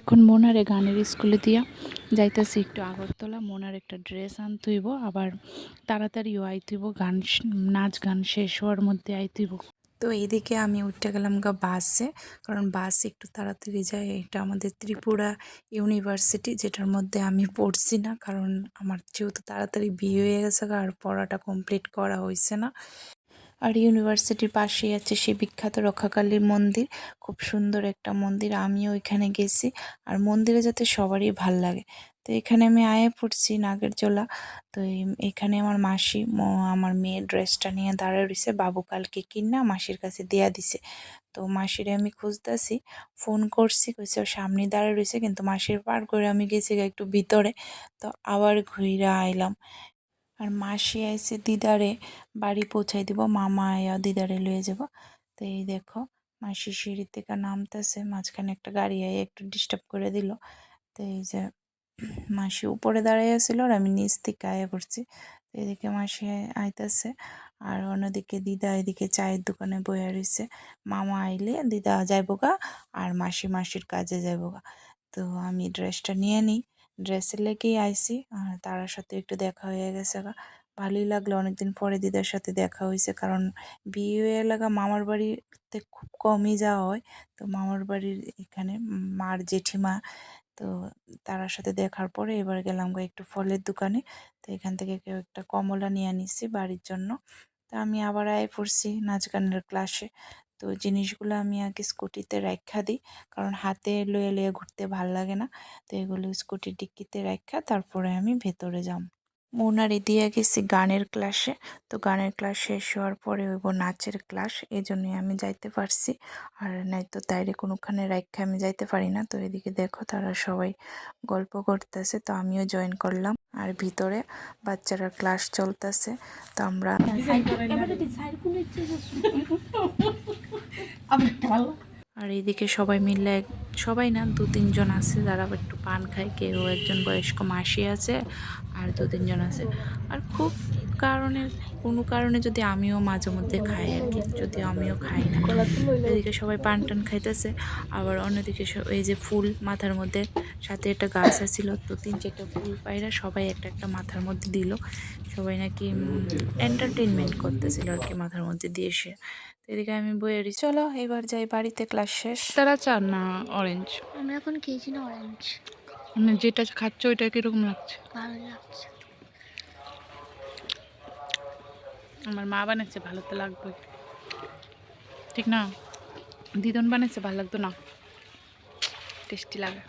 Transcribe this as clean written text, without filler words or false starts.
এখন মোনারে গানের স্কুলে দিয়া যাইতেছি একটু আগরতলা। মোনার একটা ড্রেস আনতে হইব, আবার তাড়াতাড়িও আইতে হইব, নাচ গান শেষ হওয়ার মধ্যে আইতে হইব। তো এইদিকে আমি উঠে গেলাম বাসে, কারণ বাস একটু তাড়াতাড়ি যায়। এটা আমাদের ত্রিপুরা ইউনিভার্সিটি, যেটার মধ্যে আমি পড়ছি না, কারণ আমার যেহেতু তাড়াতাড়ি বিয়ে হয়ে গেছে আর পড়াটা কমপ্লিট করা হয়েছে না। আর ইউনিভার্সিটির পাশেই আছে সেই বিখ্যাত রক্ষাকালীর মন্দির, খুব সুন্দর একটা মন্দির। আমিও ওইখানে গেছি, আর মন্দিরে যাতে সবারই ভাল লাগে। তো এখানে আমি আয়ে পড়ছি নাগেরজোলা। তো এখানে আমার মাসি আমার মেয়ের ড্রেসটা নিয়ে দাঁড়ায় রয়েছে। বাবু কালকে কিনা মাসির কাছে দিয়া দিছে। তো মাসিরে আমি খুঁজতেছি, ফোন করছি, কইছে ও সামনে দাঁড়ায় রয়েছে, কিন্তু মাসির পার করে আমি গেছি একটু ভিতরে। তো আবার ঘুইরা আইলাম। আর মাসি আইসে দিদারে বাড়ি পৌঁছাই দিব, মামা আয়া দিদারে লয়ে যাব। তো এই দেখো মাসি সিঁড়ি থেকে নামতেছে, মাঝখানে একটা গাড়ি আয়া একটু ডিস্টার্ব করে দিল। তো এই যে মাসি উপরে দাঁড়াই আছিল আর আমি নিচ থেকে আয়া করছি। তো এদিকে মাসি আইতাছে, আর অন্যদিকে দিদা এদিকে চায়ের দোকানে বইয়া রয়েছে। মামা আইলে দিদা যাইব গা, আর মাসি মাসির কাজে যাইব গা। তো আমি ড্রেসটা নিয়ে নিই, ড্রেসের লেগেই আইছি। আর তার সাথে একটু দেখা হয়ে গেছে গা, ভালোই লাগলো। অনেকদিন পরে দিদার সাথে দেখা হয়েছে, কারণ বিয়ে হয়ে লাগা মামার বাড়িতে খুব কমই যাওয়া হয়। তো মামার বাড়ির এখানে মার জেঠিমা, তো তার সাথে দেখার পরে এবার গেলাম একটু ফলের দোকানে। তো এখান থেকে কেউ একটা কমলা নিয়ে নিচ্ছি বাড়ির জন্য। তো আমি আবার আয় পড়ছি নাচ গানের ক্লাসে। তো জিনিসগুলো আমি আগে স্কুটিতে রাইখা দিই, কারণ হাতে লয়ে লয়ে ঘুরতে ভাল লাগে না। তো এগুলো স্কুটির ডিক্কিতে রাইখা তারপরে আমি ভেতরে যাম। মোনারে দিয়ে গেছি গানের ক্লাসে। তো গানের ক্লাস শেষ হওয়ার পরে হইব নাচের ক্লাস, এই জন্যই আমি যাইতে পারছি। আর নয়তো তাইরে কোনোখানে রাইখা আমি যাইতে পারি না। তো এদিকে দেখো তারা সবাই গল্প করতেছে, তো আমিও জয়েন করলাম। আর ভিতরে বাচ্চারা ক্লাস চলতেছে। তো আমরা আর এইদিকে সবাই মিলে, সবাই না 2-3 জন আছে যারা একটু পান খায়, কেউ একজন বয়স্ক মাসি আছে, আর 2-3 জন আছে। আর খুব কারণে কোনো কারণে যদি আমিও মাঝে মধ্যে খাই আর কি, যদি আমিও খাই না। এদিকে সবাই পান টান খাইতেছে, আবার অন্যদিকে এই যে ফুল মাথার মধ্যে, সাথে একটা গাছ আছিল, তো 3-4টা ফুল পায়রা সবাই একটা একটা মাথার মধ্যে দিল। সবাই নাকি এন্টারটেনমেন্ট করতেছিল আর কি মাথার মধ্যে দিয়ে এসে। তো এদিকে আমি বইয়ে চলো এবার যাই বাড়িতে, ক্লাস শেষ। তারা চান না অরেঞ্জ, আমরা এখন খেয়েছি না অরেঞ্জ, মানে যেটা খাচ্ছ ওইটা কিরকম লাগছে? ভালো লাগছে। আমার মা বানাচ্ছে, ভালো তো লাগবে, ঠিক না? দিদন বানাচ্ছে, ভালো লাগতো না? টেস্টি লাগে।